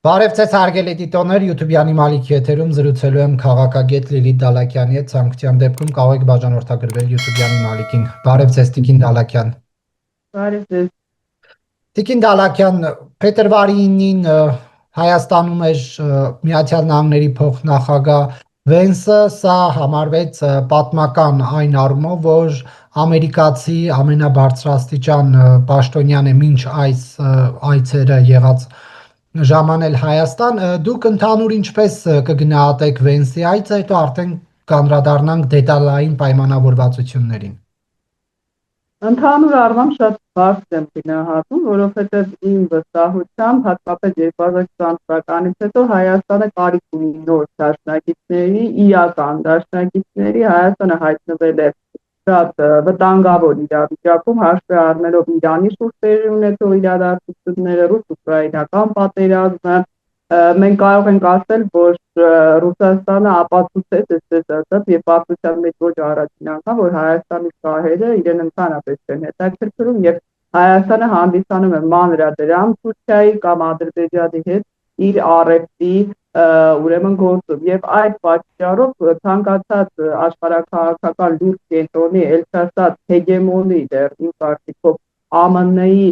Բարև ձեզ հարգելի դիտողներ, YouTube-յանի Մալիքի եթերում զրուցելու եմ քաղաքագետ Լիլիթ Դալակյանի հետ, ցանկության դեպքում կարող եք բաժանորդագրվել YouTube-յանի Մալիքին։ Բարև ձեզ Տիկին Դալակյան։ Բարև ձեզ։ Տիկին Դալակյան, փետրվարի 9-ին Հայաստանում էր Միացյալ Նահանգների փոխնախագահ Վենսը, սա համարվեց պատմական այն առումով, որ ամերիկացի ամենաբարձրաստիճան պաշտոնյան է մինչ այս այցերը եղած ժամանել Հայաստան, դուք ընդհանուր ինչպես կգնահատեք Վենսի այցը, հետո արդեն կանդրադառնանք դետալային պայմանավորվածություններին։ Ընդհանուր առմամբ շատ բարձր եմ գնահատում, որովհետև իմ վստահությամբ հատկապես 2020 թվականից հետո Հայաստանը կարիք ունի նոր դաշնակիցների, իրական դաշնակիցների, Հայաստանը հայտնվել է շատ վտանգավոր իրավիճակում, հաշվի առնելով Իրանի շուրջ տեղի ունեցող իրադարձությունները, ռուս-ուկրաինական պատերազմը, մենք կարող ենք ասել, որ Ռուսաստանը ապացուցեց, այսպես ասած, եւ պատմության մեջ ոչ առաջին անգամ, որ Հայաստանի շահերը իրեն ընդհանրապես չեն հետաքրքրում եւ Հայաստանը հանդիսանում է մանրադրամ Թուրքիայի կամ Ադրբեջանի հետ իր առևտրի ուրեմն գործում եւ այդ պատճառով ցանկացած աշխարհաքաղաքական լուրջ կենտրոնի ելքասած հեգեմոնի դեռ իմ կարծիքով ԱՄՆ-ի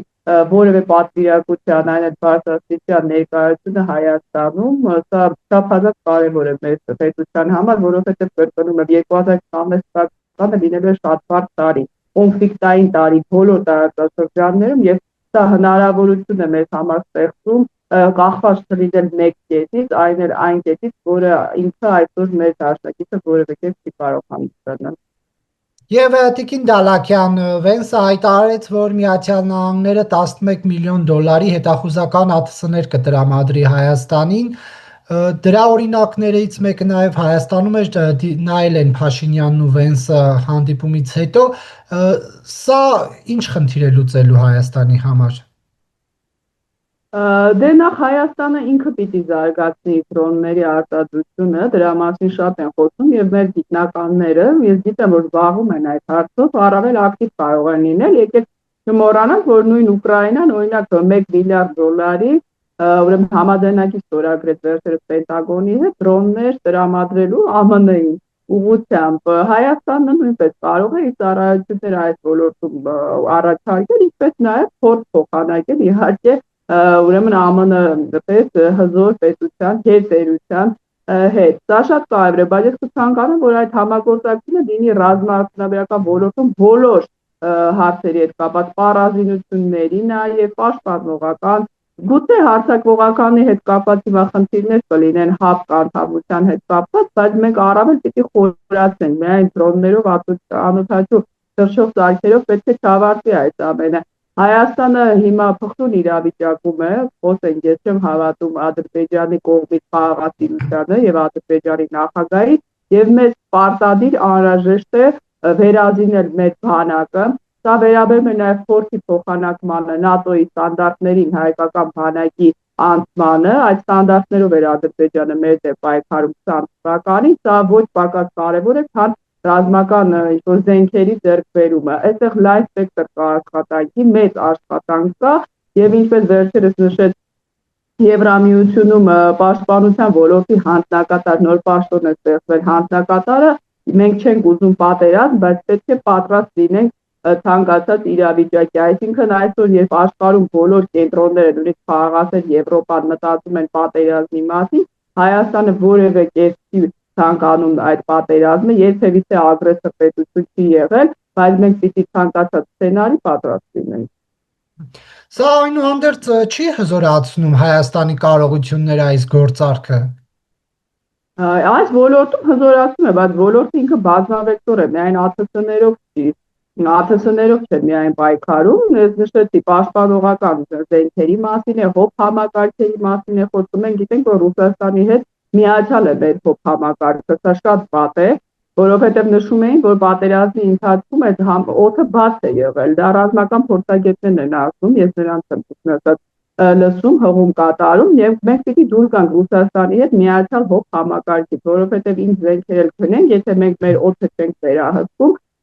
որևէ պատվիրակության այն այդ բարձրաստիճան ներկայությունը Հայաստանում սա շփոթված կարևոր է մեր պետության համար, որովհետև կրկնում եմ 2026 թվականը լինելու է շատ բարդ տարի, կոնֆլիկտային տարի բոլոր տարածաշրջաններում եւ սա հնարավորություն է մեզ համար ստեղծում կախված չլինել մեկ կետից, այն էլ այն կետից, որը ինքը այսօր մեր դաշնակիցը որևէ կերպ չի կարող հանդիսանալ։ Եվ Տիկին Դալակյան, Վենսը հայտարարեց, որ Միացյալ Նահանգները 11 միլիոն դոլարի հետախուզական ԱԹՍ-ներ կտրամադրի Հայաստանին։ Դրա օրինակներից մեկը նաև Հայաստանում էր, նայել են Փաշինյանն ու Վենսը հանդիպումից հետո, սա ինչ խնդիր է լուծելու Հայաստանի համար։ Դե նախ Հայաստանը ինքը պիտի զարգացնի դրոնների արտադրությունը, դրա մասին շատ են խոսում եւ մեր գիտնականները, ես գիտեմ, որ զբաղվում են այդ հարցով, առավել ակտիվ կարող են լինել, եկեք չմոռանանք, որ նույն Ուկրաինան օրինակ 1 միլիարդ դոլարի ուրեմն համաձայնագիր ստորագրեց վերջերս Պենտագոնի հետ դրոններ տրամադրելու ԱՄՆ-ին ուղղությամբ Հայաստանը նույնպես կարող է իր ծառայությունները այս ոլորտում առաջարկել, ինչպես նաեւ փորձ փոխանակել իհարկե ուրեմն ԱՄՆ պես հզոր պետության գերտերության հետ։ Դա շատ կարևոր է, բայց ես կցանկանամ, որ այդ համագործակցությունը լինի ռազմաարդյունաբերական ոլորտում բոլոր հարցերի հետ կապված պարազինությունների, նաև պաշտպանողական, գուցե հարձակվողականի հետ կապված հիմա խնդիրներ կլինեն ՀԱՊԿ անդամության հետ կապված, բայց մենք առավել պիտի խորացնենք, միայն դրոններով անօթաչու թռչող սարքերով պետք է չավարտվի այս ամենը։ Հայաստանը հիմա փխրուն իրավիճակում է, խոսենք, ես չեմ հավատում Ադրբեջանի կողմից խաղաղացիությանը եւ Ադրբեջանի նախագահի եւ մեզ պարտադիր անհրաժեշտ է վերազինել մեր բանակը, սա վերաբերում է նաեւ փորձի փոխանակմանը ՆԱՏՕ-ի ստանդարտներին հայկական բանակի անցմանը, այդ ստանդարտներով էր Ադրբեջանը մեր դեպ պայքարում 20 թվականին, սա ոչ պակաս կարևոր է, քան ռազմական ինչ-որ զենքերի ձեռքբերումը, այստեղ լայն սպեկտր կա աշխատանքի, մեծ աշխատանք կա եւ ինչպես վերջերս նշեց Եվրամիությունում պաշտպանության ոլորտի հանձնակատար նոր պաշտոն է ստեղծվել, հանձնակատարը մենք չենք ուզում պատերազմ, բայց պետք է պատրաստ լինենք ցանկացած իրավիճակի, այսինքն այսօր երբ աշխարհում բոլոր կենտրոնները, նույնիսկ խաղաղասեր Եվրոպան մտածում են պատերազմի մասին, Հայաստանը որևէ կերպ ցանկանում այդ պատերազմը, երբևիցե ագրեսոր պետություն չի եղել, բայց մենք պիտի ցանկացած սցենարի պատրաստ լինենք։ Սա այնուհանդերձ չի հզորացնում Հայաստանի կարողությունները այս գործարքը։ Այս ոլորտում հզորացնում է, բայց ոլորտը ինքը բազմավեկտոր է, միայն ԱԹՍ-ներով չի, ԱԹՍ-ներով չէ միայն պայքարում, ես նշեցի պաշտպանողական զենքերի մասին է, հոբ համակարգերի մասին է խոսում, մենք գիտենք, որ Ռուսաստանի հետ միացյալ է մեր հոբ համակարգը, սա շատ վատ է, որովհետև նշում էին, որ պատերազմի ընթացքում այդ օդը բաց է եղել, դա ռազմական փորձագետներն են ասում, ես նրանց եմ ասած լսում, հղում կատարում եւ մենք պիտի դուրս գանք Ռուսաստանի հետ միացյալ հոբ համակարգից, որովհետեւ ինչ զենքեր էլ գնենք, եթե մենք մեր օդը չենք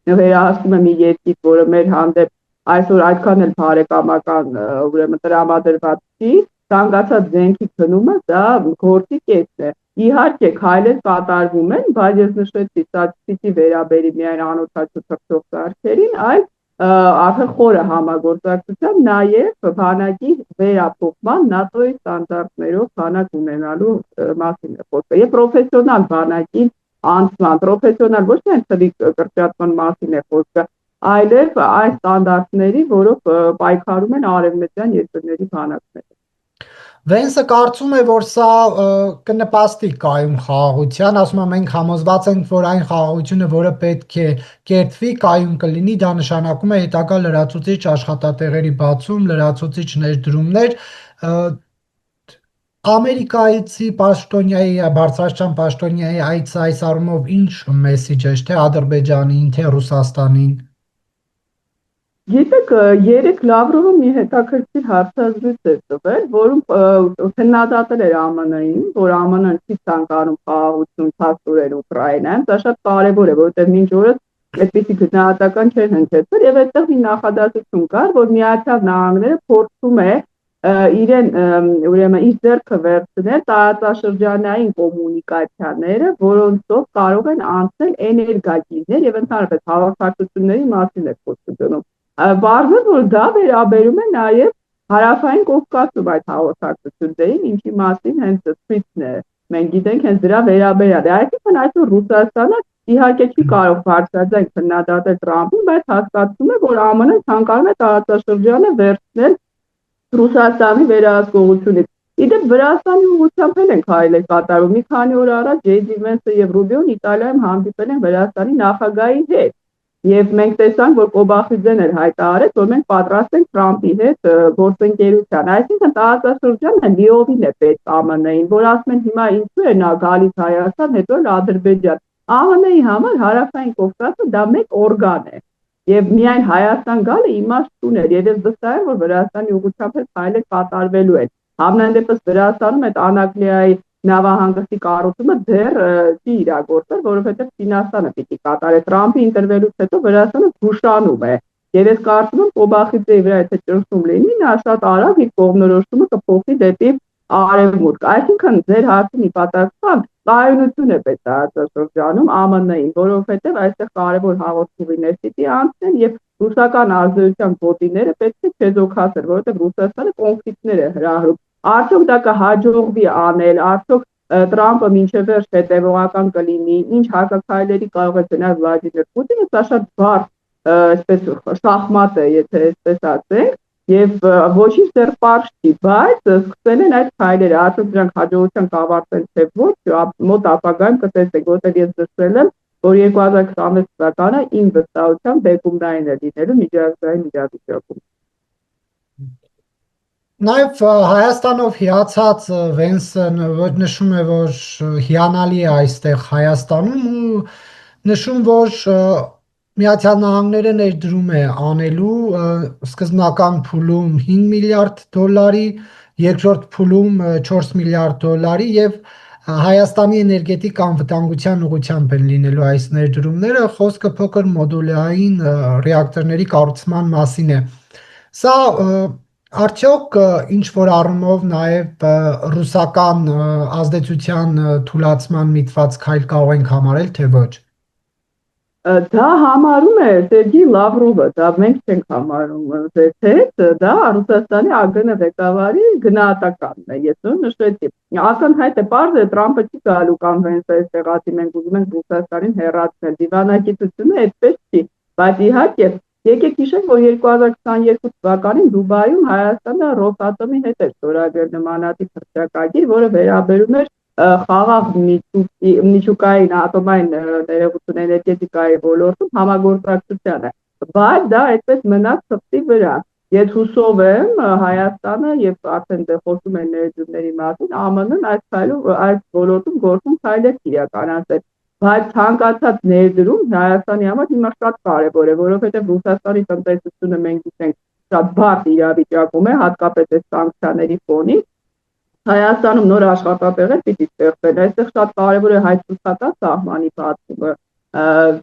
վերահսկում մի երկիր, որը մեր հանդեպ այսօր այդքան էլ բարեկամական ուրեմն տրամադրված չի, ցանկացած զենքի քնումը դա գործի կետն է։ Իհարկե քայլեր կատարվում են, բայց ես նշեցի, սա պիտի վերաբերի միայն անօթաչու թռչող սարքերին, այլ արդեն խորը համագործակցության նաև բանակի վերափոխման ՆԱՏՕ-ի ստանդարտներով բանակ ունենալու մասին է խոսքը։ Եվ պրոֆեսիոնալ բանակի անցման, պրոֆեսիոնալ ոչ միայն թվի կրճատման մասին է խոսքը, այլև այս ստանդարտների, որով պայքարում են արևմտյան երկրների բանակները։ Վենսը կարծում է, որ սա կնպաստի կայուն խաղաղության, ասում եմ, մենք համոզված ենք, որ այն խաղաղությունը, որը պետք է կերտվի, կայուն կլինի, դա նշանակում է հետագա լրացուցիչ աշխատատեղերի բացում, լրացուցիչ ներդրումներ, Ամերիկայցի պաշտոնյայի, բարձրաստիճան պաշտոնյայի այս առումով ինչ մեսիջ է, թե Ադրբեջանին, թե Ռուսաստանին։ Գիտեք, երեք Լավրովը մի հետաքրքիր հարցազրույց էր տվել, որում քննադատել էր ԱՄՆ-ին, որ ԱՄՆ-ն չի ցանկանում խաղաղություն ցածուրել Ուկրաինայում, դա շատ կարևոր է, որովհետև մինչ օրս այդպիսի գնահատական չէր հնչեցել, եւ այդտեղ մի նախադասություն կար, որ Միացյալ Նահանգները փորձում է իրեն ուրեմն իր ձեռքը վերցնել տարածաշրջանային կոմունիկացիաները, որոնցով կարող են անցնել էներգագիրներ եւ ընդհանրապես հաղորդակցությունների մասին է խոսքը գնում։ Բարձր որ դա վերաբերում է նաև հարավային Կովկասում այդ հաղորդակցություններին, ինչի մասին հենց ցույցն է։ Մենք գիտենք հենց դրա վերաբերյալ է։ Այսինքն այսօր Ռուսաստանը իհարկե չի կարող բարձրաձայն քննադատել Թրամփին, բայց հասկացում է, որ ԱՄՆ-ն ցանկանում է տարածաշրջանը վերցնել Ռուսաստանի վերահսկողությունից։ Իդեպ Վրաստանի ուղղությամբ են քայլեր կատարում։ Մի քանի օր առաջ Ջեյ Վենսը եւ Ռուբիոն Իտալիայում հանդիպել են Վրաստանի նախագահի հետ։ Եվ մենք տեսանք, որ Կոբախիձեն էր հայտարարել, որ մենք պատրաստ ենք Թրամփի հետ գործընկերության։ Այսինքն տարածաշրջանը լիովին է պետք ԱՄՆ-ին, որ ասում են հիմա ինչու է նա գալիս Հայաստան, հետո էլ Ադրբեջան։ ԱՄՆ-ի համար Հարավային Կովկասը դա մեկ օրգան է։ Եվ միայն Հայաստան գալը իմաստ չուներ, եւ ես վստահ եմ, որ Վրաստանի ուղղությամբ քայլեր կատարվելու են։ Համենայն դեպս Վրաստանում այդ Անակլիայի նավահանգստի կառուցումը դեռ չի իրագործվել, որովհետև Չինաստանը պիտի կատարի։ Թրամփի ընտրվելուց հետո Վրաստանը զուշանում է։ Եվ ես կարծում եմ Կոբախիձեի վրա եթե ճնշում լինի, նա շատ արագ իր կողմնորոշումը կփոխի դեպի արևմուտք։ Այսինքն ձեր հարցի նպատակը կայունություն է պետք տարածաշրջանում ԱՄՆ-ին, որովհետև այստեղ կարևոր հաղորդումներ պիտի անցնեն եւ ռուսական արձույթության գոտիները պետք է չեզոքացնել, որովհետև Ռուսաստանը կոնֆլիկտներ է հրահրում։ Արդյոք դա կհաջողվի անել, արդյոք Թրամփը մինչև վերջ հետևողական կլինի, ինչ հակաքայլերի կարող է գնալ Վլադիմիր Պուտինը, սա շատ բարդ այսպես շախմատ է, եթե այսպես ասենք, եւ ոչինչ դեռ պարզ չի, բայց սկսել են այդ քայլերը, արդյոք դրանք հաջողության կավարտեն թե ոչ, մոտ ապագայում կտեսնենք, որտեղ ես նշել եմ, որ 2026 թվականը իմ վստահությամբ բեկումնային է լինելու միջազգային իրավիճակում։ Նաև Հայաստանով հիացած Վենսը նշում է, որ հիանալի է այստեղ Հայաստանում ու նշում, որ Միացյալ Նահանգները ներդրում է անելու սկզբնական փուլում $5 միլիարդ, երկրորդ փուլում $4 միլիարդ եւ Հայաստանի էներգետիկ անվտանգության ուղղությամբ են լինելու այս ներդրումները, խոսքը փոքր մոդուլային ռեակտորների կառուցման մասին է։ Սա արդյոք ինչ որ առումով նաև ռուսական ազդեցության թուլացման միտված քայլ կարող ենք համարել, թե ոչ։ Դա համարում է Սերգեյ Լավրովը, դա մենք չենք համարում, թե դա Ռուսաստանի ԱԳՆ ղեկավարի գնահատականն է, ես նշեցի։ Ակնհայտ է, պարզ է, Թրամփը չի գալու կամ Վենսը տեղացի, մենք ուզում ենք Ռուսաստանին հեռացնել, դիվանագիտությունը այդպես չի, բայց իհարկե եկեք հիշենք, որ 2022 թվականին Դուբայում Հայաստանը Ռոսատոմի հետ էր ստորագրել նմանատիպ հռչակագիր, որը վերաբերում էր խաղաղ միջուկային ատոմային ներողություն էներգետիկայի ոլորտում համագործակցությանը, բայց դա այդպես մնաց թղթի վրա։ Ես հուսով եմ Հայաստանը եւ արդեն խոսում են ներդրումների մասին, ԱՄՆ-ն այս ոլորտում գործում քայլեր իրականացնել, բայց ցանկացած ներդրում Հայաստանի համար հիմա շատ կարևոր է, որովհետեւ Ռուսաստանի տնտեսությունը մենք գիտենք շատ բարդ իրավիճակում է, հատկապես այս սանկցիաների ֆոնին։ Հայաստանում նոր աշխատատեղեր պիտի ստեղծել, այստեղ շատ կարևոր է հայ-ռուսական սահմանի բացումը,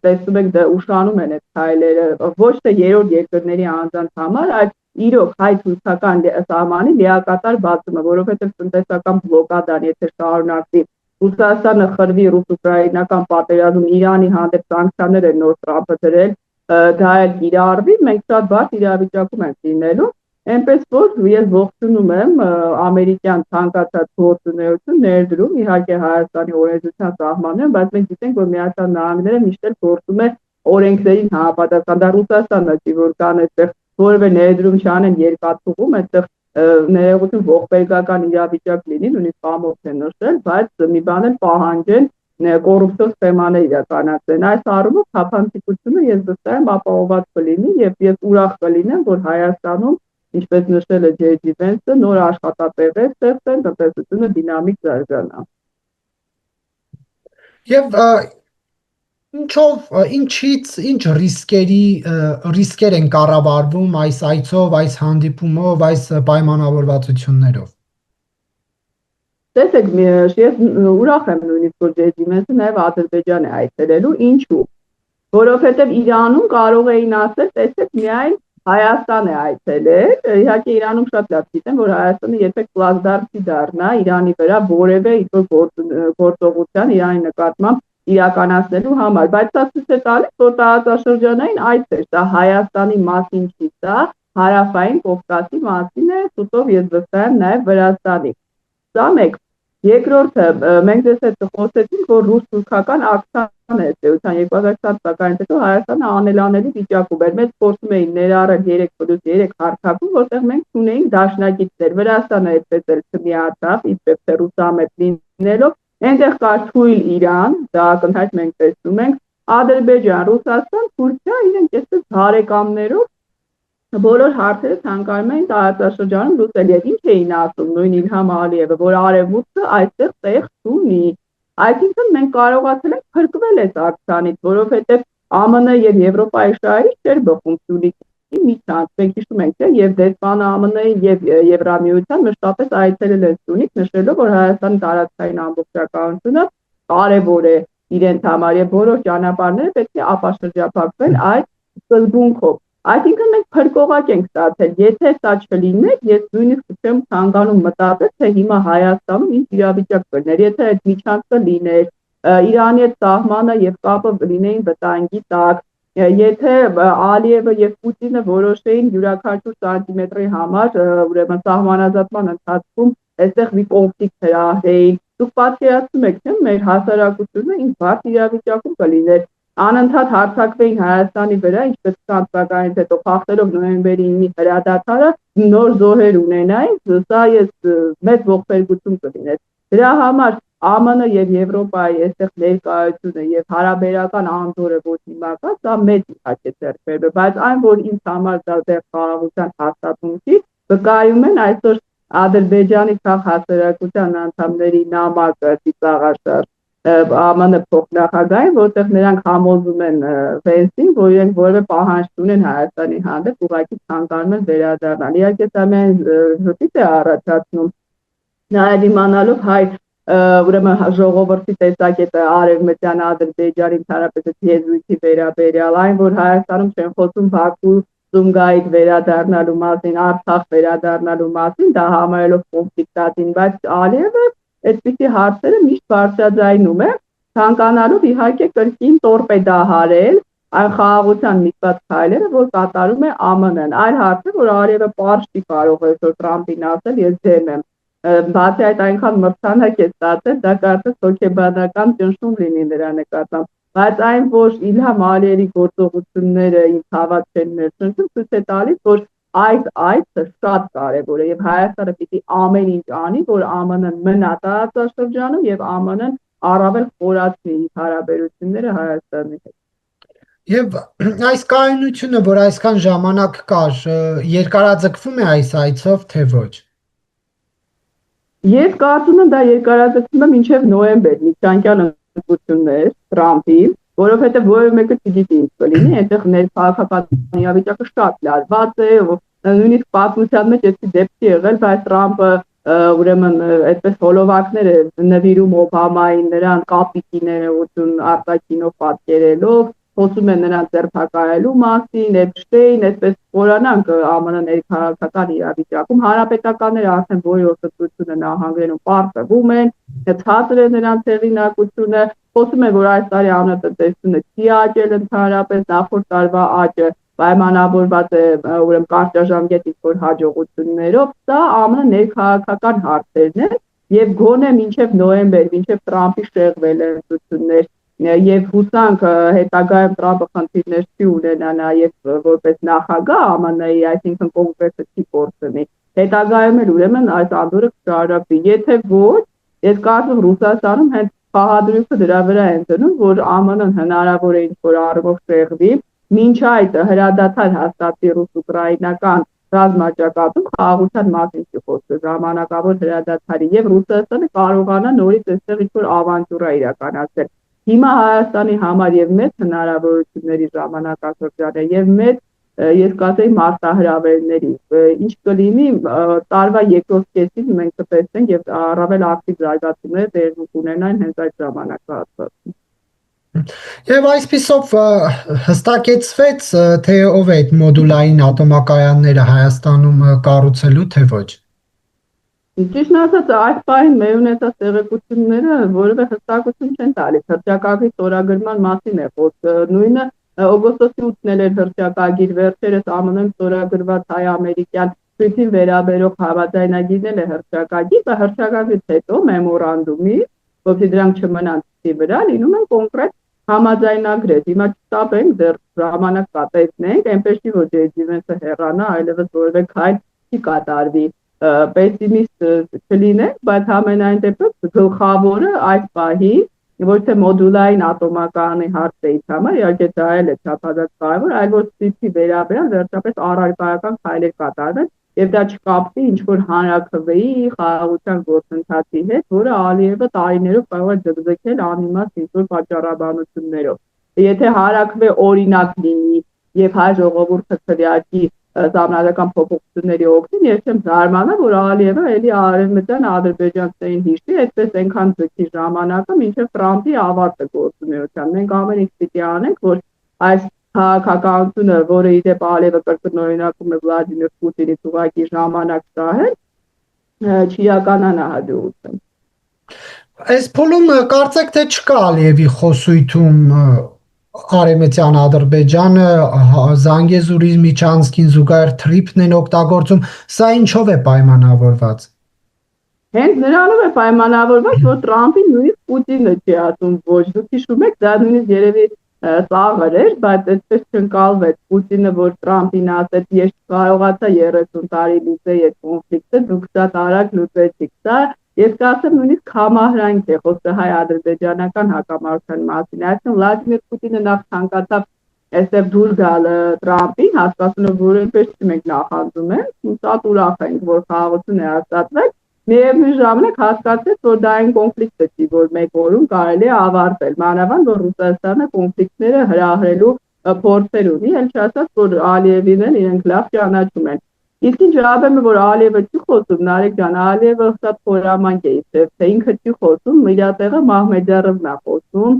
տեսնում եք դա ուշանում են այդ քայլերը, ոչ թե երրորդ երկրների անձանց համար, այլ իրոք հայ-թուրքական սահմանի լիակատար բացումը, որովհետև տնտեսական բլոկադան, եթե շարունակվի, Ռուսաստանը խրվի ռուս-ուկրաինական պատերազմում, Իրանի հանդեպ սանկցիաներ են նոր Տրամփը դրել, դա էլ կիրառվի, մենք շատ բարդ իրավիճակում ենք լինելու, այնպես որ ես ողջունում եմ ամերիկյան ցանկացած գործունեություն ներդրում, իհարկե Հայաստանի օրենսդրության սահմաններում, բայց մենք գիտենք, որ Միացյալ Նահանգները միշտ էլ գործում է օրենքներին համապատասխան, դա Ռուսաստանն է, որ կան այդտեղ որևէ ներդրում չանեն երկաթուղում, այդտեղ ներողություն ողբերգական իրավիճակ լինի, նույնիսկ ամոթ է նշել, բայց մի բան էլ պահանջեն կոռուպցիոն սխեմաներ իրականացնեն։ Այս առումով թափանցիկությունը ես վստահ եմ ապահովված կլինի եւ ես ուրախ կլինեմ, որ Հայաստանում, ինչպես նշել է Ջեյ Վենսը, նոր աշխատատեղեր ստեղծեն, տնտեսությունը դինամիկ զարգանա։ Եվ ինչ ռիսկեր են կառավարվում այս այցով, այս հանդիպումով, այս պայմանավորվածություններով։ Տեսեք, ես ուրախ եմ նույնիսկ որ Ջեյ Վենսը նաև Ադրբեջան է այցելելու, ինչու՞։ Որովհետև Իրանում կարող էին ասել, տեսեք, միայն Հայաստան է այցելել, իհարկե Իրանում շատ լավ գիտեն, որ Հայաստանը երբեք պլազդարմ չի դառնա Իրանի վրա որևէ գործողության Իրանի նկատմամբ իրականացնելու համար, բայց դա ցույց է տալիս, որ տարածաշրջանային այց է, դա Հայաստանի մասին չի, դա հարավային Կովկասի մասին է, շուտով ես վստահ եմ նաև Վրաստանի։ Սա մեկ։ Երկրորդը, մենք դες հետ խոսեցինք, որ ռուս-թուրքական ակցիան է էության 2020 թվականից հետո Հայաստանը անելանելի վիճակում էր, մեծ փորձում էին ներառել 3+3 հարթակում, որտեղ մենք ունեինք դաշնակիցներ, Վրաստանը այդպես էլ չմիացավ, իբրև թե ռուսամետ լինելով, այնտեղ կար թույլ Իրան, դա ակնհայտ մենք տեսնում ենք, Ադրբեջան, Ռուսաստան, Թուրքիա, իրենք այսպես հարեկամներով բոլոր հարցերը ցանկանում էին տարածաշրջանում լուծել եւ ինչ էին ասում նույն Իլհամ Ալիևը, որ արևմուտքը այստեղ տեղ չունի։ Այսինքն մենք կարողացել ենք փրկվել այս ակցիանից, որովհետեւ ԱՄՆ եւ Եվրոպայի շահերից չէր բխում Սյունիքի միջանց։ Մենք հիշում ենք, թե եւ դեսպանը ԱՄՆ-ի եւ Եվրամիության մշտապես այցելել են Սյունիք, նշելով, որ Հայաստանի տարածքային ամբողջականությունը կարեւոր է իրենց համար եւ բոլոր ճանապարհները պետք է ապաշրջափակվեն այդ սկզբունքով։ Այսինքն մենք փրկողակ ենք ստացել, եթե սա չլիներ, ես նույնիսկ չեմ ցանկանում մտածել, թե հիմա Հայաստանում ինչ իրավիճակ կլիներ, եթե այդ միջանցքը լիներ, Իրանի հետ սահմանը եւ կապը լինեին վտանգի տակ, եթե Ալիևը եւ Պուտինը որոշեին յուրաքանչյուր սանտիմետրի համար, ուրեմն սահմանազատման ընթացքում այստեղ մի կոնֆլիկտ հրահրեին, դուք պատկերացնում եք, թե մեր հասարակությունը ինչ բարդ իրավիճակում կլիներ, անընդհատ հարձակվեին Հայաստանի վրա, ինչպես 20 թվականից հետո խախտելով նոյեմբերի 9-ի հրադադարը, նոր զոհեր ունենային, սա ես մեծ ողբերգություն կլիներ։ Դրա համար ԱՄՆ եւ Եվրոպայի այստեղ ներկայությունը եւ հարաբերական անդորը ոչ հիմա կա, սա մեծ իհարկե ձեռքբերում է, բայց այն որ ինձ համար դա դեռ խաղաղության հաստատում չի, վկայում են այսօր Ադրբեջանի քաղաքացիական անդամների նամակը ծիծաղաշար ԱՄՆ փոխնախագահին, որտեղ նրանք համոզում են Վենսին, որ իրենք որևէ պահանջ չունեն Հայաստանի հանդեպ, ուղղակի ցանկանում են վերադառնալ։ Իհարկե սա միայն զուտից է առաջացնում, նաև իմանալով հայ ուրեմն ժողովրդի տեսակետը արևմտյան Ադրբեջանի ընդհանրապես եզուիթի վերաբերյալ, այն որ Հայաստանում չեն խոսում Բաքու Սումգայիթ վերադառնալու մասին, Արցախ վերադառնալու մասին, դա համարելով կոնֆլիկտային, բայց Ալիևը այդպիսի հարցերը միշտ բարձրաձայնում է, ցանկանալով իհարկե կրկին տորպեդահարել այն խաղաղության միտված քայլերը, որ կատարում է ԱՄՆ-ն։ Այլ հարց է, որ Ալիևը պարզ չի կարող այսօր Տրամփին ասել, ես դեմ եմ։ Բացի այդ այնքան մրցանակ է ստացել, դա կարծես հոգեբանական ճնշում լինի նրա նկատմամբ։ Բայց այն, որ Իլհամ Ալիևի գործողությունները ինձ հավատ չեն ներշնչում, ցույց է տալիս, որ այդ այցը շատ կարևոր է եւ Հայաստանը պիտի ամեն ինչ անի, որ ԱՄՆ-ն մնա տարածաշրջանում եւ ԱՄՆ-ն առավել խորացնի իր հարաբերությունները Հայաստանի հետ։ Եվ այս կայունությունը, որ այսքան ժամանակ կար, երկարաձգվում է այս այցով, թե ոչ։ Ես կարծում եմ դա երկարաձգվում է մինչև նոյեմբեր, միջանկյալ ընտրություններ Տրամփի, որովհետև որևէ մեկը չգիտի ինչ կլինի, այնտեղ ներքաղաքական իրավիճակը շատ լարված է, նույնիսկ պատմության մեջ էսի դեպք եղել, բայց Տրամփը ուրեմն այդպես հոլովակներ է նվիրում Օբամային, նրան կապիկի ներողություն արտաքինով պատկերելով, խոսում են նրանց ձերբակալելու մասին, Էփշտեյն, այսպես խորանանք ԱՄՆ ներքաղաքական իրավիճակում հանրապետականները արդեն բոլոր ծծությունը նահանգներում պարտվում են, ցածր է նրանց հեղինակությունը, խոսում են, որ այս տարի ԱՄՆ տնտեսությունը չի աճել ընդհանրապես, նախորդ տարվա աճը պայմանավորված է ուրեմն կարճաժամկետ ինչ-որ հաջողություններով, սա ԱՄՆ ներքաղաքական հարցերն են եւ գոնե մինչեւ նոյեմբեր, մինչեւ Տրամփի շեղվել ընտրություններ եւ հուսանք հետագայում Տրամփը խնդիրներ չի ունենա նաեւ որպես նախագահ ԱՄՆ-ի, այսինքն կոնգրեսը չի կորցնի։ Հետագայում էլ ուրեմն այս անդորը կշարունակվի։ Եթե ոչ, ես կարծում Ռուսաստանում հենց խաղադրույքը դրա վրա են դնում, որ ԱՄՆ-ն հնարավոր է ինչ-որ առումով շեղվի, մինչ այդ հրադադար հաստատվի ռուս-ուկրաինական ռազմաճակատում խաղաղության մասին չի խոսքը ժամանակավոր հրադադարի եւ Ռուսաստանը կարողանա նորից այստեղ ինչ-որ ավանտյուրա իրականացնել։ Հիմա Հայաստանի համար եւ մեծ հնարավորությունների ժամանակաշրջան է եւ մեծ ես կասեի մարտահրավերների ինչ կլինի տարվա երկրորդ կեսին մենք կտեսնենք եւ առավել ակտիվ զարգացումներ տեղի կունենան հենց այդ ժամանակահատվածում։ Եվ այսպիսով հստակեցվեց, թե ով է այդ մոդուլային ատոմակայանները Հայաստանում կառուցելու, թե ոչ։ Ճիշտ ասած, այս պահին մեր ունեցած տեղեկությունները որևէ հստակություն չեն տալիս։ Հռչակագրի ստորագրման մասին է խոսքը։ Նույնը օգոստոսի 8-ն էր հռչակագիր, վերջերս ԱՄՆ-ում ստորագրված հայ-ամերիկյան թույլին վերաբերող համաձայնագիրն է հռչակագիր, բայց հռչակագրից հետո մեմորանդումի, որովհետեւ դրանք չմնան ցի վրա, լինում են կոնկրետ համաձայնագրեր։ Հիմա չտապենք, դեռ ժամանակ կտեսնենք, այնպես չի որ Ջեյ Վենսը հեռանա, այլևս որևէ քայլ չի կատարվի։ Պեսիմիստ չլինենք, բայց համենայն դեպս գլխավորը այս պահի ոչ թե մոդուլային ատոմակայանի հարցը ինձ համար, իհարկե դա էլ է չափազանց կարևոր, այլ որ ստիպի վերաբերյալ վերջապես առարկայական քայլեր կատարվեն եւ դա չկապվի ինչ-որ հանրաքվեի խաղաղության գործընթացի հետ, որը Ալիևը տարիներով կարող է ձգձգել անիմաստ ինչ-որ պատճառաբանություններով։ Եթե հանրաքվե օրինակ լինի եւ հայ ժողովուրդը քրեակի Զամնալական փոփոխությունների օգտին ես չեմ զարմանա, որ Ալիևը էլի արևմտյան ադրբեջանցիներին հիշի, այդպես այնքան ձգի ժամանակը, մինչև Տրամփի ավարտը գործունեության։ Մենք ամեն ինչ պիտի անենք, որ այս քաղաքականությունը, որը իդեպ Ալիևը կրկնօրինակում է Վլադիմիր Պուտինից ուղղակի ժամանակ շահել, չիրականանա հաջողություն։ Այս փուլում կարծեք թե չկա Ալիևի խոսույթում Արևմտյան Ադրբեջանը Զանգեզուրի միջանցքին զուգահեռ թրիփն են օգտագործում, սա ինչով է պայմանավորված։ Հենց նրանով է պայմանավորված, որ Տրամփին նույնիսկ Պուտինը չի ասում ոչ, դուք հիշում եք, դա նույնիսկ երևի ծաղր էր, բայց այդպես չընկալվեց Պուտինը, որ Տրամփին ասեց, ես չկարողացա 30 տարի լուծել այդ կոնֆլիկտը, դուք շատ արագ լուծեցիք դա։ Ես կասեմ նույնիսկ համահրանք է խոսքը հայ-ադրբեջանական հակամարտության մասին։ Այսինքն Վլադիմիր Պուտինը նախ ցանկացավ այստեղ դուր գալ Տրամփին, հասկացնելով, որ այնպես չի մենք նախանձում ենք, շատ ուրախ ենք, որ խաղաղություն է հաստատվել, միևնույն ժամանակ հասկացեց, որ դա այն կոնֆլիկտը չի, որ մեկ օրում կարելի է ավարտել, մանավանդ որ Ռուսաստանը կոնֆլիկտները հրահրելու փորձեր ունի, էլ չասած, որ Ալիևին էլ իրենք լավ ճանաչում են։ Իսկ ինչ հավեմ է, որ Ալիևը չի խոսում, Նարեկ ջան, Ալիևը շատ խորամանկ է, թե ինքը չի խոսում, իր տեղը Մահմեդյարովն է խոսում,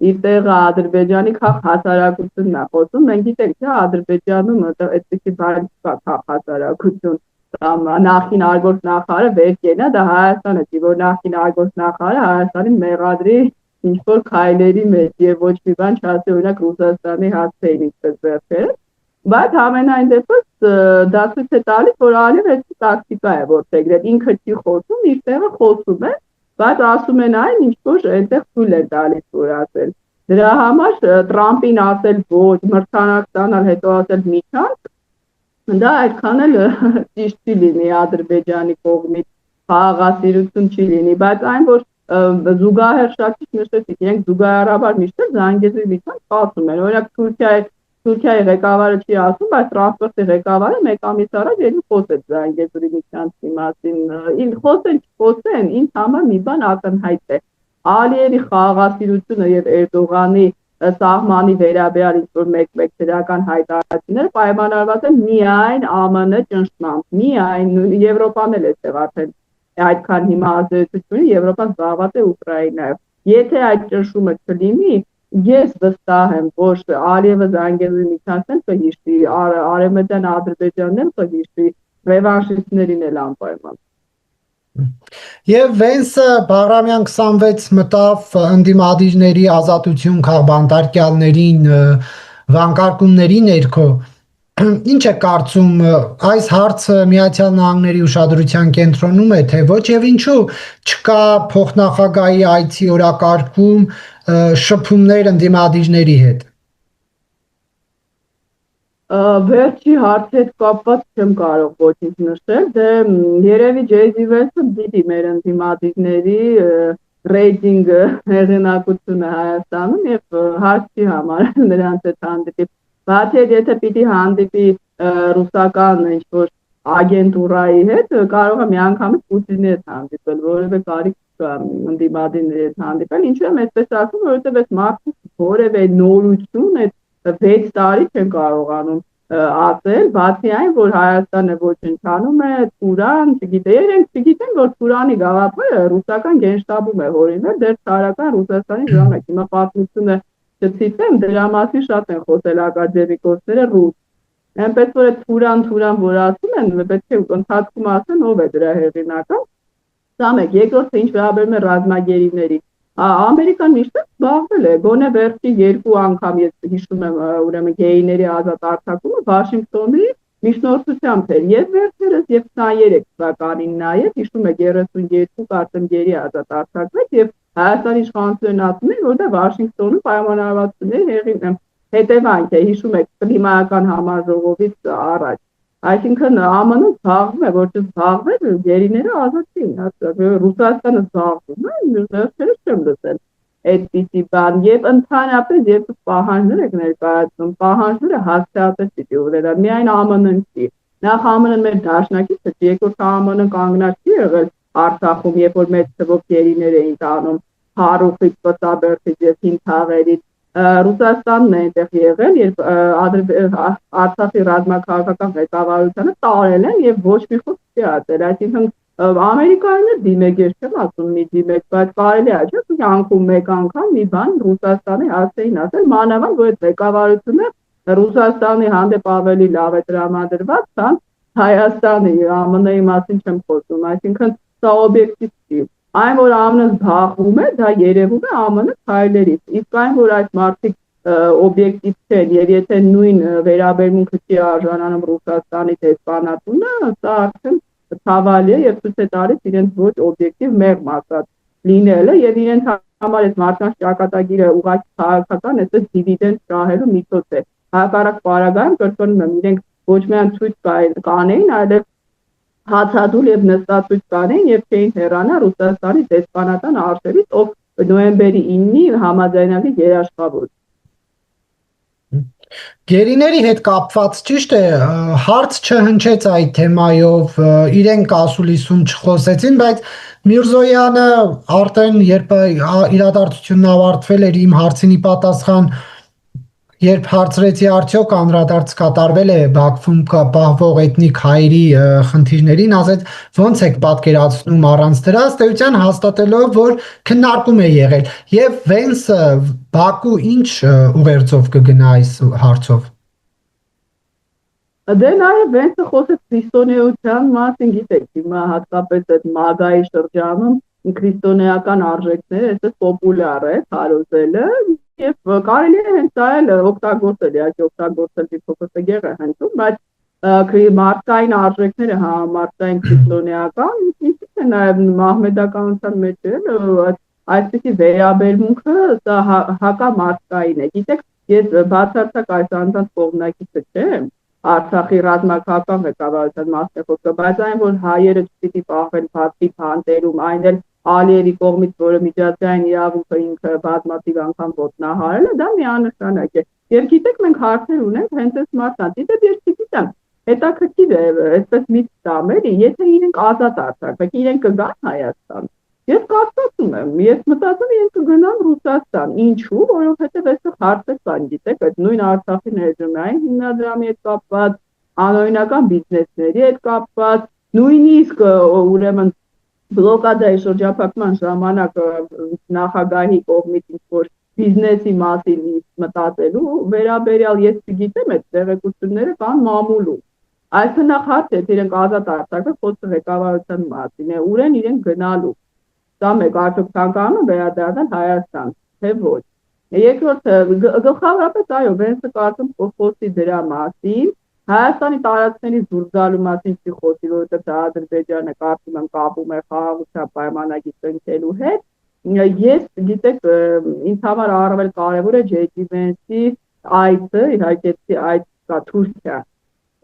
իր տեղը Ադրբեջանի քաղաք հասարակությունն է խոսում, մենք գիտենք, թե Ադրբեջանում այդպիսի բան չկա քաղաք հասարակություն, նախին արգործ նախարարը վեր կենա, դա Հայաստանը չի, որ նախին արգործ նախարարը Հայաստանի մեղադրի ինչ-որ քայլերի մեջ եւ ոչ մի բան չասի, օրինակ Ռուսաստանի հասցեին ինչպես վերջերս, բայց ամենայն դեպս դա ցույց է տալիս, որ Ալիևը այդպես տակտիկա է որդեգրել, ինքը չի խոսում, իր տեղը խոսում է, բայց ասում են այն, ինչ որ այնտեղ թույլ է տալիս որ ասել։ Դրա համար Տրամփին ասել ոչ, մրցանակ ստանալ, հետո ասել միջանք, դա այդքան էլ ճիշտ չի լինի Ադրբեջանի կողմից, խաղաղասիրություն չի լինի, բայց այն որ զուգահեռ շատ ճիշտ նշեցիք, իրենք զուգահեռաբար միշտ Զանգեզուրի միջանք խոսում են, օրինակ Թուրքիայի ղեկավարը չի ասում, բայց Ֆրանսիայի ղեկավարը մեկ ամիս առաջ ելի խոսեց Զանգեզուրի միջանցքի մասին, խոսեն, ինձ համար մի բան ակնհայտ է։ Ալիևի խաղաղասիրությունը եւ Էրդողանի սահմանի վերաբերյալ ինչ-որ մեկ դրական հայտարարությունները պայմանավորված են միայն ԱՄՆ ճնշմամբ, միայն Եվրոպան էլ է այդտեղ արդեն այդքան հիմա ազդեցություն ունի, Եվրոպան զբաղված է Ուկրաինայով։ Եթե այդ ճնշումը չլինի, Ես վստահ եմ, որ Ալիևը Զանգեզի միջանցել կհիշի, Արևմտյան Ադրբեջանն էլ կհիշի, ռևանշիստներին էլ անպայման։ Եվ Վենսը Բաղրամյան 26 մտավ ընդդիմադիրների ազատություն քաղբանտարկյալներին վանկարկումների ներքո։ Ինչ է կարծում, այս հարցը Միացյալ Նահանգների ուշադրության կենտրոնում է, թե ոչ, եւ ինչու չկա փոխնախագահի այցի օրակարգում շփումներ ընդդիմադիրների հետ։ Վերջի հարցի հետ կապված չեմ կարող ոչինչ նշել, դե երևի Ջեյզի Վենսը դիտի մեր ընդդիմադիրների ռեյտինգը, հեղինակությունը Հայաստանում եւ հարցի համար նրանց հետ հանդիպի։ Բացի այդ, եթե պիտի հանդիպի ռուսական ինչ-որ ագենտուրայի հետ, կարող է միանգամից Պուտինի հետ հանդիպել, որևէ կարիք չկա ընդդիմադիրների հետ հանդիպել։ Ինչու եմ այդպես ասում, որովհետեւ այս մարդը որևէ նորություն այդ 6 տարի չեն կարողանում ասել, բացի այն, որ Հայաստանը ոչնչանում է, Թուրան, չգիտե, իրենք չգիտեն, որ Թուրանի գաղափարը ռուսական գենշտաբում է հորինել, դեռ ցարական Ռուսաստանի ժամանակ։ Հիմա պատմությունը չցիտեմ, դրա մասին շատ են խոսել ակադեմիկոսները ռուս։ Այնպես որ այդ Թուրան, որ ասում են, պետք է ընթացքում ասեն ով է դրա հեղինակը։ Սա մեկ, երկրորդը ինչ վերաբերում է ռազմագերիներին։ Ամերիկան միշտ զբաղվել է, գոնե վերջի 2 անգամ ես հիշում եմ, ուրեմն գեյների ազատ արձակումը Վաշինգտոնի միջնորդությամբ էր, եւ վերջերս եւ 23 թվականին նաեւ հիշում եք 32 կարծեմ գերի ազատ արձակվեց եւ Հայաստանի իշխանությունն ասում են, որ դա Վաշինգտոնում պայմանավորվածությունների հետևանք է, հիշում եք կլիմայական համաժողովից առաջ։ Այսինքն ԱՄՆ-ն զբաղվում է, որ չզբաղվեր գերիները ազատ չէին, Ռուսաստանը զբաղվում է, վերջերս չեմ լսել այդպիսի բան եւ ընդհանրապես երբ պահանջներ եք ներկայացնում, պահանջները հաստատել պիտի ունենա, միայն ԱՄՆ-ն չի։ Նախ ԱՄՆ-ն մեր դաշնակիցը չի, երկրորդ ԱՄՆ-ն կանգնած չի եղել Արցախում, երբ որ մեծ թվով գերիներ էին տանում Փարուխից, Պտաբերդից եւ Հինթաղերից, Ռուսաստանն է այնտեղ եղել, երբ Արցախի ռազմաքաղաքական ղեկավարությանը տարել են եւ ոչ մի խոսք չի ասել, այսինքն Ամերիկայինը դիմեք, ես չեմ ասում մի դիմեք, բայց կարելի է չէ՞ կյանքում մեկ անգամ մի բան Ռուսաստանի հասցեին ասել, մանավանդ որ այդ ղեկավարությունը Ռուսաստանի հանդեպ ավելի լավ է տրամադրված, քան Հայաստանի, ԱՄՆ-ի մասին չեմ խոսում, այսինքն սա օբյեկտիվ չի։ Այն որ ԱՄՆ-ը զբաղվում է, դա երևում է ԱՄՆ քայլերից, իսկ այն որ այս մարդիկ օբյեկտիվ չեն եւ եթե նույն վերաբերմունքը չի արժանանում Ռուսաստանի դեսպանատունը, սա արդեն ցավալի է եւ ցույց է տալիս իրենց ոչ օբյեկտիվ մեղմ ասած լինելը եւ իրենց համար այդ մարդկանց ճակատագիրը ուղղակի քաղաքական այսպես դիվիդենդ շահելու միջոց է։ Հակառակ պարագայում կրկնում եմ, իրենք ոչ միայն ցույց կանեին, այլև հացադուլ եւ նստածույց կանեին եւ չէին հեռանա Ռուսաստանի դեսպանատան արժերից, ով նոյեմբերի 9-ի համաձայնագրի երաշխավոր։ Գերիների հետ կապված ճիշտ է, հարց չհնչեց այդ թեմայով, իրենք ասուլիսում չխոսեցին, բայց Միրզոյանը արդեն երբ իրադարձությունն ավարտվել էր իմ հարցինի պատասխան, երբ հարցրեցի արդյոք անդրադարձ կատարվել է Բաքվում պահվող էթնիկ հայերի խնդիրներին, ասեց ոնց եք պատկերացնում առանց դրա, ըստ էության հաստատելով, որ քննարկում է եղել, եւ Վենսը Բաքու ինչ ուղերձով կգնա այս հարցով։ Դե նաև Վենսը խոսեց քրիստոնեության մասին, գիտեք, հիմա հատկապես այդ մագայի շրջանում քրիստոնեական արժեքները այսպես պոպուլյար է հարուցելը եւ կարելի է հենց դա էլ օգտագործել, իհարկե օգտագործել փոքր գեղը հնչում, բայց մարդկային արժեքները համարտային քրիստոնեական, ինչի՞ է նաև մահմեդականության մեջ էլ այսպիսի վերաբերմունքը սա հակամարտկային է։ Գիտեք, ես բացարձակ այս անձանց կողմնակիցը չեմ, Արցախի ռազմաքաղաքական ղեկավարության մասն է խոսքը, բայց այն որ հայերը չպիտի պահվեն բացի բանտերում, այն էլ Ալիևի կողմից, որը միջազգային իրավունքը ինքը բազմաթիվ անգամ ոտնահարել է, դա միանշանակ է։ Եվ գիտեք, մենք հարցեր ունենք հենց այս մարդկանց, դիտեք, ես չգիտեմ, հետաքրքիր է, այսպես միտք տամ էլի, եթե իրենք ազատ արձակվեն, իրենք կգան Հայաստան։ Ես կարծում եմ, ես մտածում եմ կգնան Ռուսաստան, ինչու, որովհետև այստեղ հարցեր կան, գիտեք, այդ նույն Արցախի ներդրումային հիմնադրամի հետ կապված, անօրինական բիզնեսների հետ կապված, նույնիսկ ուրեմն բլոկադայի շրջափակման ժամանակ նախագահի կողմից ինչ-որ բիզնեսի մասին մտածելու վերաբերյալ ես չգիտեմ այդ տեղեկությունները կան մամուլում։ Այս նախ հարց է, իրենք ազատ արձակը խոսքը ղեկավարության մասին է, ուր են իրենք գնալու։ Դա մեկ արդյոք ցանկանում են վերադառնալ Հայաստան, թե ոչ։ Երկրորդը գլխավորապես այո, Վենսը կարծում խոսի դրա մասին, Հայաստանի տարածքների դուրս գալու մասին չի խոսի, որովհետև դա Ադրբեջանը կարծում եմ կապում է խաղաղության պայմանագիր կնքելու հետ։ Ես գիտեք, ինձ համար առավել կարևոր է J.D. Vance-ի այցը, իհարկե այդ կա Թուրքիա,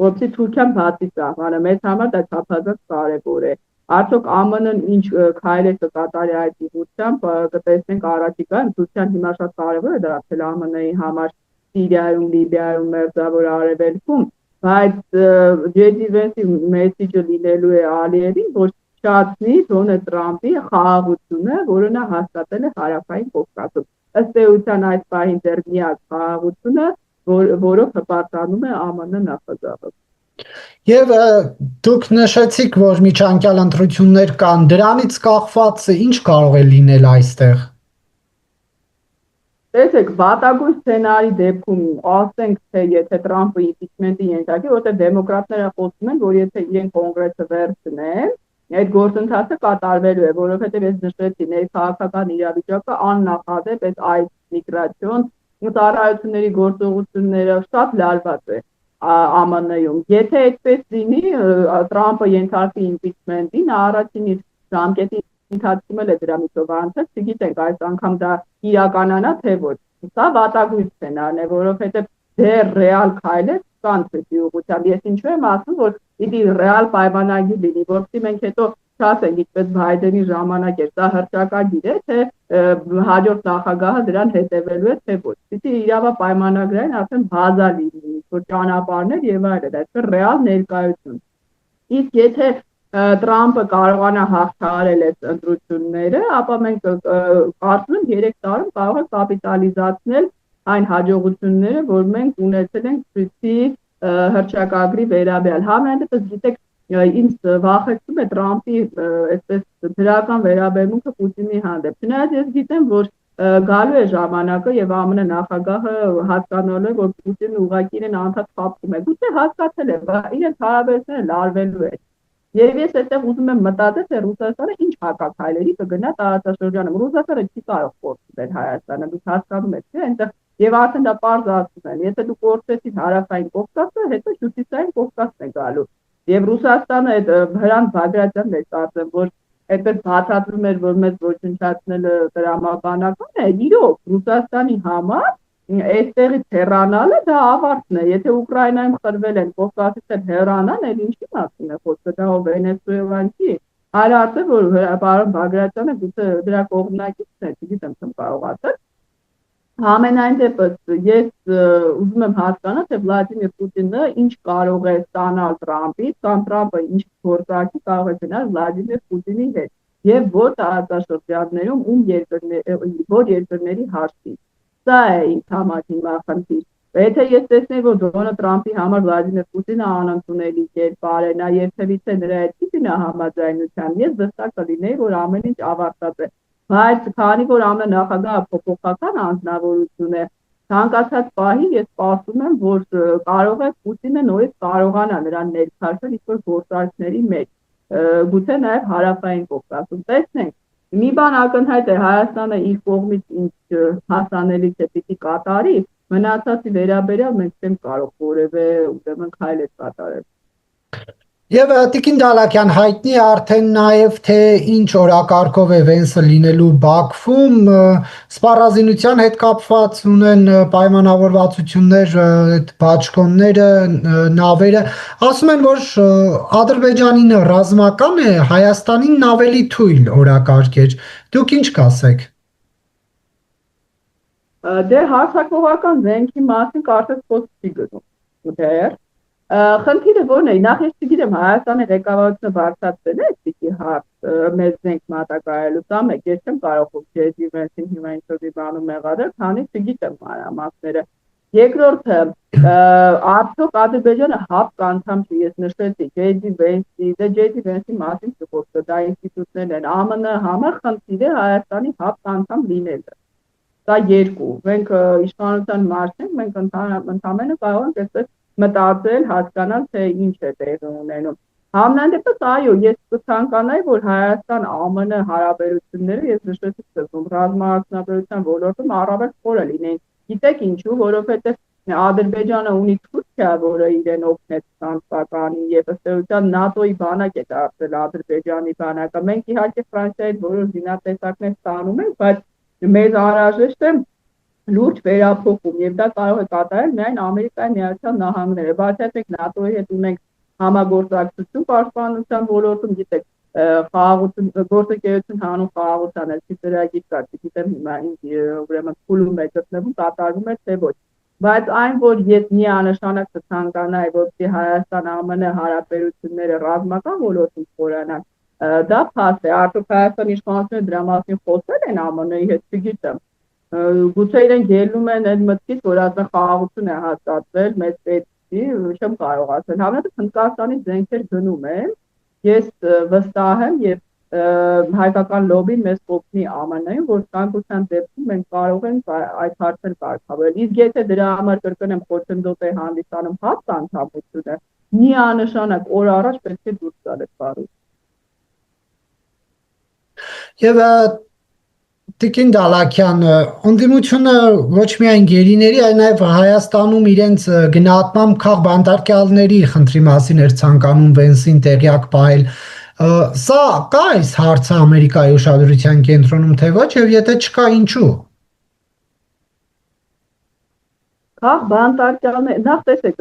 որովհետև Թուրքիան բացի սահմանը, մեզ համար դա չափազանց կարևոր է։ Արդյոք ԱՄՆ-ն ինչ քայլեր կկատարի այդ ուղղությամբ, կտեսնենք առաջիկայում, Թուրքիան հիմա շատ կարևոր է դարձել ԱՄՆ-ի համար Սիրիայում, Լիբիայում, Մերձավոր Արևելքում, բայց J.D. Vance-ի մեսիջը լինելու է Ալիևին, որ շատնի Դոնալդ Տրամպի խաղաղությունը, որը նա հաստատել է Հարավային Կովկասում։ Ըստ էության այդ պահին դեռ միակ խաղաղությունը, որով հպարտանում է ԱՄՆ նախագահը։ Եվ դուք նշեցիք, որ միջանկյալ ընտրություններ կան, դրանից կախված ինչ կարող է լինել այստեղ։ Տեսեք, վատագույն սցենարի դեպքում ասենք, թե եթե Տրամպը իմպիչմենտի ենթարկի, որտեղ դեմոկրատները խոսում են, որ եթե իրենք կոնգրեսը վերցնեն, այդ գործընթացը կատարվելու է, որովհետև ես նշեցի, ներքաղաքական իրավիճակը աննախադեպ այս այդ միգրացիոն ծառայությունների գործողությունները շատ լարված է ԱՄՆ-ում։ Եթե այդպես լինի, Տրամպը ենթարկի իմպիչմենտին, առաջին իր ժամկետի ընթացքում էլ է դրա միջով անցել, չգիտենք այս անգամ դա իրականանա թե ոչ։ Սա վատագույն սցենարն է, որովհետև դեռ ռեալ քայլեր կան դեպի ուղղությամբ։ Ես ինչու եմ ասում, որ պիտի ռեալ պայմանագիր լինի, որովհետև մենք հետո չասենք, ինչպես Բայդենի ժամանակ էր, դա հռչակագիր է, թե հաջորդ նախագահը դրան հետևելու է թե ոչ։ Պիտի իրավապայմանագրային արդեն բազա լինի, որ ճանապարհներ եւ այլն, այսինքն ռեալ ներկայություն։ Իսկ եթե Տրամպը կարողանա հաղթահարել այս ընտրությունները, ապա մենք կարծում եմ 3 տարում կարող է կապիտալիզացնել այն հաջողությունները, որ մենք ունեցել ենք Թրիփի հռչակագրի վերաբերյալ։ Համենայնդեպս գիտեք, ինձ վախեցնում է Տրամպի այսպես դրական վերաբերմունքը Պուտինի հանդեպ։ Չնայած ես գիտեմ, որ գալու է ժամանակը եւ ԱՄՆ նախագահը հասկանալու է, որ Պուտինը ուղղակի իրեն անդադ խաբում է։ Գուցե հասկացել է, բայց իրենց հարաբերությունները լարվելու է։ Եվ ես այդտեղ ուզում եմ մտածել, թե Ռուսաստանը ինչ հակաքայլերի կգնա տարածաշրջանում։ Ռուսաստանը չի կարող կորցնել Հայաստանը, դուք հասկանում եք, թե այնտեղ եւ արդեն դա պարզ ասում են, եթե դուք կորցրեցիք Հարավային Կովկասը, հետո Հյուսիսային Կովկասն է գալու։ Եվ Ռուսաստանը այդ Հրանտ Բագրատյանն է կարծեմ, որ այդպես բացատրում էր, որ մեզ ոչնչացնելը դրամաբանական է, իրոք Ռուսաստանի համար այստեղից հեռանալը դա ավարտն է, եթե Ուկրաինայում խրվել են, Կովկասից էլ հեռանան, էլ ինչի մասին է խոսքը, դա Վենեսուելան չի։ Այլ ասել, որ պարոն Բագրատյանը գուցե դրա կողմնակիցն է, չգիտեմ, չեմ կարող ասել։ Համենայն դեպս ես ուզում եմ հասկանալ, թե Վլադիմիր Պուտինը ինչ կարող է ստանալ Տրամպից, կամ Տրամպը ինչ գործարքի կարող է գնալ Վլադիմիր Պուտինի հետ, եւ որ տարածաշրջաններում որ երկրների հաշվի։ Սա է ինձ համար հիմա խնդիր։ Եթե ես տեսնեի, որ Դոնալդ Տրամպի համար Վլադիմիր Պուտինը անընդունելի կերպար է, նա երբևիցե նրա հետ չի գնա համաձայնության, ես վստահ կլինեի, որ ամեն ինչ ավարտած է։ Բայց քանի որ ԱՄՆ նախագահը փոփոխական անձնավորություն է, ցանկացած պահի ես սպասում եմ, որ կարող է Պուտինը նորից կարողանա նրան ներքաշել ինչ-որ գործարքների մեջ, գուցե նաև Հարավային Կովկասում։ Տեսնենք, մի բան ակնհայտ է, Հայաստանը իր կողմից ինչ հասանելիք է պիտի կատարի, մնացածի վերաբերյալ մենք չենք կարող որևէ ուրեմն քայլեր կատարել։ Եվ Տիկին Դալակյան, հայտնի է արդեն նաև թե ինչ օրակարգով է Վենսը լինելու Բաքվում, սպառազինության հետ կապված ունեն պայմանավորվածություններ, այդ բաճկոնները, նավերը, ասում են, որ Ադրբեջանին ռազմական է, Հայաստանին ավելի թույլ օրակարգ էր։ Դուք ինչ կասեք։ Դե հարձակողական զենքի մասին կարծես խոսք չի գնում։ Դեռ խնդիրը ո՞րն է, նախ ես չգիտեմ Հայաստանի ղեկավարությունը բարձրացրել է այդպիսի հարց մեզ զենք մատակարարելու, սա մեկ, ես չեմ կարող J.D. Vance-ին հիմա ինչ-որ մի բանում մեղադրել, քանի չգիտեմ մանրամասները։ Երկրորդը, արդյոք Ադրբեջանը ՀԱՊԿ անդամ չի, ես նշեցի J.D. Vance-ի, դե J.D. Vance-ի մասին չխոսքը, դա ինստիտուտներն են, ԱՄՆ համար խնդիր է Հայաստանի ՀԱՊԿ անդամ լինելը։ Դա երկու։ Մենք իշխանության մարդ ենք, մենք ընդհանրապես կարող ենք այսպես մտածել, հասկանալ, թե ինչ է տեղի ունենում։ Համենայն դեպս, այո, ես կցանկանայի, որ Հայաստան-ԱՄՆ հարաբերությունները, ես նշեցի սկզբում, ռազմաարդյունաբերության ոլորտում առավել խորը լինեն։ Գիտեք ինչու, որովհետև Ադրբեջանը ունի Թուրքիա, որը իրեն օգնեց 20 թվականին եւ ըստ էության ՆԱՏՕ-ի բանակ է դարձել Ադրբեջանի բանակը։ Մենք իհարկե Ֆրանսիայի բոլոր զինատեսակներ ստանում ենք, բայց մեզ անհրաժեշտ է լուրջ վերափոխում եւ դա կարող է կատարել միայն Ամերիկայի Միացյալ Նահանգները։ Բացի այդ, մենք ՆԱՏՕ-ի հետ ունենք համագործակցություն պաշտպանության ոլորտում, գիտեք, խաղաղություն գործընկերություն հանուն խաղաղության էլ ծրագիր կա, գիտեմ հիմա ուրեմն փուլում է գտնվում, կատարվում է թե ոչ։ Բայց այն, որ ես միանշանակ կցանկանայի, որպեսզի Հայաստան-ԱՄՆ հարաբերությունները ռազմական ոլորտում խորանան, դա փաստ է։ Արդյոք Հայաստանի իշխանությունները դրա մասին խոսել են ԱՄՆ-ի հետ, չգիտեմ։ Գուցե իրենք ելնում են այդ մտքից, որ ասեն խաղաղություն է հաստատվել մեծ պետքի, չեմ կարող ասել։ Համենայնիվ Հնդկաստանի զենքեր գնում են, ես վստահ եմ եւ հայկական լոբին մեզ կօգնի ԱՄՆ-ին, որ ցանկության դեպքում մենք կարող ենք այդ հարցերը կարգավորել։ Իսկ եթե դրա համար կրկնեմ խոչընդոտ է հանդիսանում ՀԱՊԿ անդամությունը, միանշանակ օր առաջ պետք է դուրս գալ այդ բառից։ Եվ Տիկին Դալաքյան, ընդդիմությունը ոչ միայն գերիների, այլ նաև Հայաստանում իրենց գնահատմամբ քաղբանտարկյալների խնդրի մասին էր ցանկանում Վենսին տեղյակ պահել։ Սա կա այս հարցը Ամերիկայի ուշադրության կենտրոնում, թե ոչ, եւ եթե չկա, ինչու։ Քաղբանտարկյալներ, նախ տեսեք,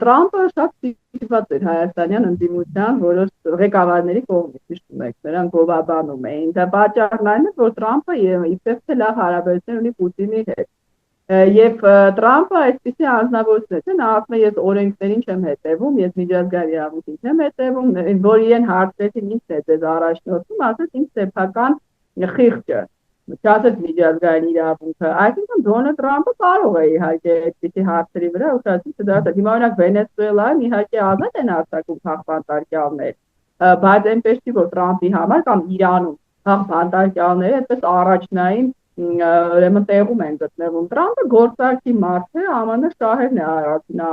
Տրամպը շատ սիրված էր հայաստանյան ընդդիմության որոշ ղեկավարների կողմից, հիշում եք, նրանք գովաբանում էին։ Դա պատճառն այն է, որ Տրամպը իբրև թե լավ հարաբերություններ ունի Պուտինի հետ։ Եվ Տրամպը այսպիսի անձնավորություն է, թե նա ասում է ես օրենքներին չեմ հետևում, ես միջազգային իրավունքին չեմ հետևում, որ իրեն հարցրեցին ինչ է ձեզ առաջնորդում, ասեց ինձ սեփական խիղճը, չասեց միջազգային իրավունքը։ Այսինքն Դոնալդ Տրամպը կարող է իհարկե այսպիսի հարցերի վրա ուշադրություն դարձնել։ Հիմա օրինակ Վենեսուելայում իհարկե ազատ են արձակում քաղբանտարկյալներ, բայց այնպես չի, որ Տրամպի համար կամ Իրանում քաղբանտարկյալները այդպես առաջնային ուրեմն տեղում են գտնվում։ Տրամպը գործարքի մարդ է, ԱՄՆ շահերն է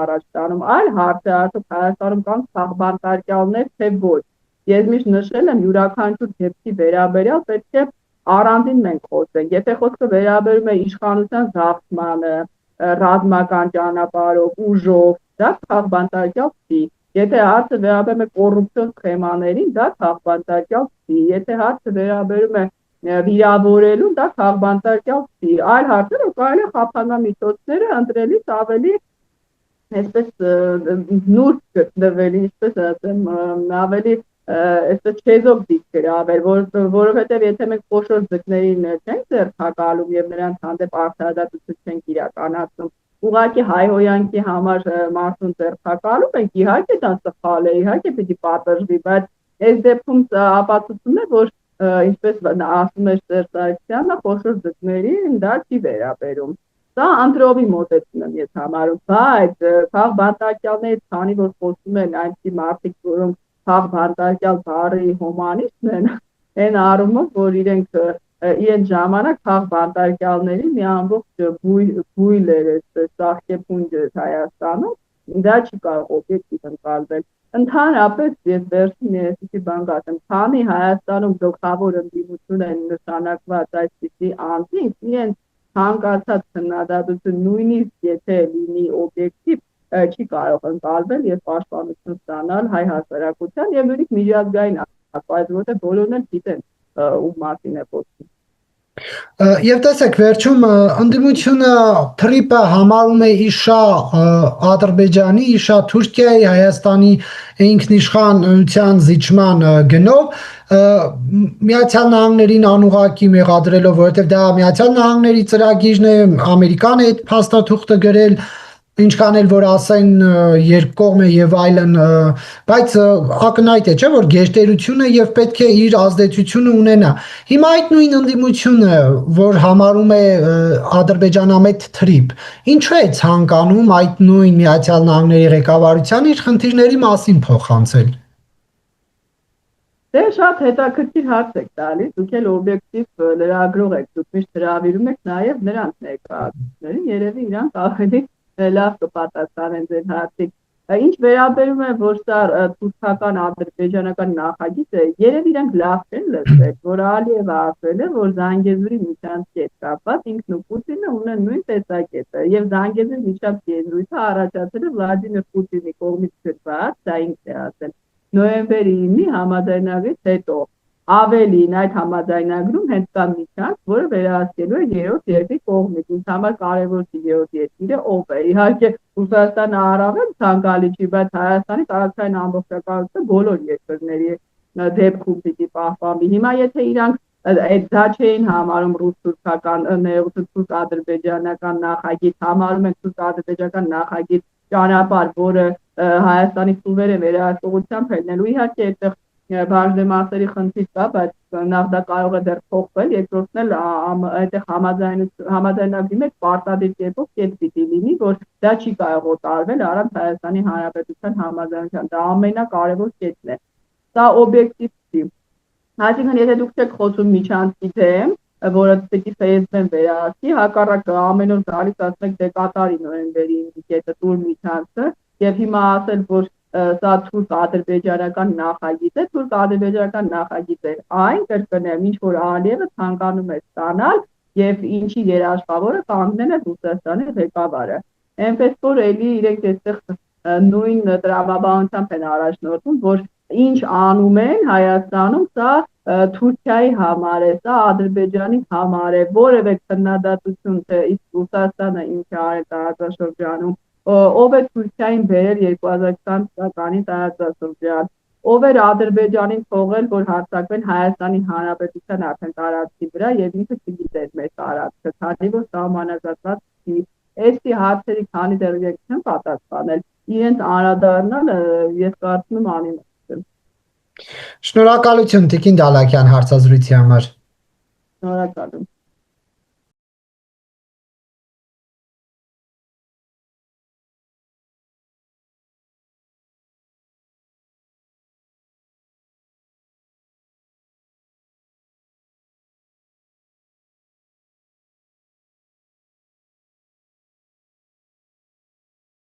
առաջ տանում։ Այլ հարց է, արդյոք Հայաստանում կան քաղբանտարկյալներ, թե ոչ։ Ես միշտ նշել եմ, յուրաքանչյուր դեպքի վերաբերյալ պետք է առանձին մենք խոսենք։ Եթե խոսքը վերաբերում է իշխանության զավթմանը, ռազմական ճանապարհով, ուժով, դա քաղբանտարկյալ չի։ Եթե հարցը վերաբերում է կոռուպցիոն սխեմաներին, դա քաղբանտարկյալ չի։ Եթե հարցը վերաբերում է վիրավորելուն, դա քաղբանտարկյալ չի։ Այլ հարցերը կարելի է խափանամիջոցները ընտրելիս ավելի այսպես նուրբ գտնվել, ինչպես ասեմ, ավելի այսպես չեզոք դիքեր ավել, որովհետև եթե մենք խոշոր ձկներին չենք ձեռքակալում եւ նրանց հանդեպ արդարադատություն չենք իրականացնում, ուղղակի հայհոյանքի համար մարդուն ձեռքակալում ենք, իհարկե դա սխալ է, իհարկե պիտի պատժվի, բայց այս դեպքում ապացուցում է, որ ինչպես ասում է Սերժ խոշոր ձկներին դա չի վերաբերում։ Սա ընտրովի մոտեցում եմ ես համարում, բայց քաղբանտարկյալներից, քանի որ խոսում են այնպիսի մարդիկ, որոնք քաղբանտարկյալ բառի հոմանիստն են, այն առումով, որ իրենց ժամանակ քաղբանտարկյալների մի ամբողջ բույլ էր, սաղկեփունջ էր Հայաստանում, դա չի կարող օբյեկտիվ ընկալվել։ Ընդհանրապես ես վերջին երեսի բան կասեմ, քանի Հայաստանում գլխավոր ընդդիմություն են նշանակված այսպիսի անձինք, իրենց ցանկացած քննադատություն նույնիսկ եթե լինի օբյեկտիվ չի կարող ընկալվել եւ պաշտպանություն ստանալ հայ հասարակության եւ նույնիսկ միջազգային ասպարեզում, որտեղ բոլորն էլ գիտեն ում մասին է խոսքը։ Եվ տեսեք, վերջում ընդդիմությունը թրիպը համարում է իշա Ադրբեջանի, իշա Թուրքիայի, Հայաստանի ինքնիշխանության զիջման գնով, Միացյալ Նահանգներին անուղղակի մեղադրելով, որովհետև դա Միացյալ Նահանգների ծրագիրն է, Ամերիկան է այդ փաստաթուղթը գրել, ինչքան էլ որ ասեն երկկողմ է եւ այլն, բայց ակնհայտ է, չէ՞ որ գերտերությունը եւ պետք է իր ազդեցությունը ունենա։ Հիմա այդ նույն ընդդիմությունը, որ համարում է ադրբեջանամետ թրիպ, ինչու է ցանկանում այդ նույն Միացյալ Նահանգների ղեկավարության իր խնդիրների մասին փոխանցել։ Դե շատ հետաքրքիր հարց եք տալիս, դուք էլ օբյեկտիվ լրագրող եք, դուք միշտ հրավիրում եք նաև նրանց ներկայացուցիչներին, երևի իրանք ավելի լավ կպատասխանեն ձեր հարցին։ Ինչ վերաբերում է, որ սա թուրքական ադրբեջանական նախագիծ է, երևի իրանք լավ չեն լսել, որ Ալիևը ասել է, որ Զանգեզուրի միջանցքի հետ կապված ինքն ու Պուտինը ունեն նույն տեսակետը, եւ Զանգեզուրի միջանցքի եզրույթը առաջացել է Վլադիմիր Պուտինի կողմից գրված, դա ինքն է ասել նոյեմբերի 9-ի համաձայնագրից հետո ավելին այդ համաձայնագրում հենց կա միջանց, որը վերահսկելու է երրորդ երկրի կողմից։ Ինձ համար կարևոր չի երրորդ երկիրը ով է։ Իհարկե Ռուսաստանը առավել ցանկալի չի, բայց Հայաստանի տարածքային ամբողջականությունը բոլոր երկրների դեպքում պիտի պահպանվի։ Հիմա եթե իրանք այդ դա չէին համարում ռուս-թուրքական թուրք-ադրբեջանական նախագիծ, համարում են թուրք-ադրբեջանական նախագիծ ճանապարհ, որը Հայաստանի սուվերեն վերահսկողությամբ ելնելու իհարկե այդտեղ բաժնեմասերի խնդիր կա, բայց նախ դա կարող է դեռ փոխվել, երկրորդն էլ այդտեղ համաձայնագրի մեջ պարտադիր կերպով կետ պիտի լինի, որ դա չի կարող օտարվել առանց Հայաստանի Հանրապետության համաձայնության, դա ամենակարևոր կետն է։ Սա օբյեկտիվ չի։ Այսինքն եթե դուք չեք խոսում միջանցքի դեմ, որը պիտի ֆեյսբեն վերահսկի, հակառակը ամեն օր գալիս ասում եք դե կատարի նոյեմբերի 9-ի կետը տուր միջանցը եւ հիմա ասել, որ սա թուրք-ադրբեջանական նախագիծ է, թուրք-ադրբեջանական նախագիծ է այն կրկնեմ, ինչ որ Ալիևը ցանկանում է ստանալ եւ ինչի երաշխավորը կանգնել է Ռուսաստանի ղեկավարը։ Այնպես որ էլի իրենք այստեղ նույն տրամաբանությամբ են առաջնորդում, որ ինչ անում են Հայաստանում, սա Թուրքիայի համար է, սա Ադրբեջանի համար է, որևէ քննադատություն թե իսկ Ռուսաստանը ինչ արել տարածաշրջանում, ով է Թուրքիային բերել 2020 թվականի տարածաշրջան, ով էր Ադրբեջանին թողել, որ հարձակվեն Հայաստանի Հանրապետության արդեն տարածքի վրա եւ ինքը չգիտեր մեր տարածքը, քանի որ սահմանազատված չի։ Այսի հարցերի քանի դեռ չեն պատասխանել, իրենց անդրադառնալ ես կարծում եմ անիմաստ է։ Շնորհակալություն Տիկին Դալաքյան հարցազրույցի համար։ Շնորհակալ եմ։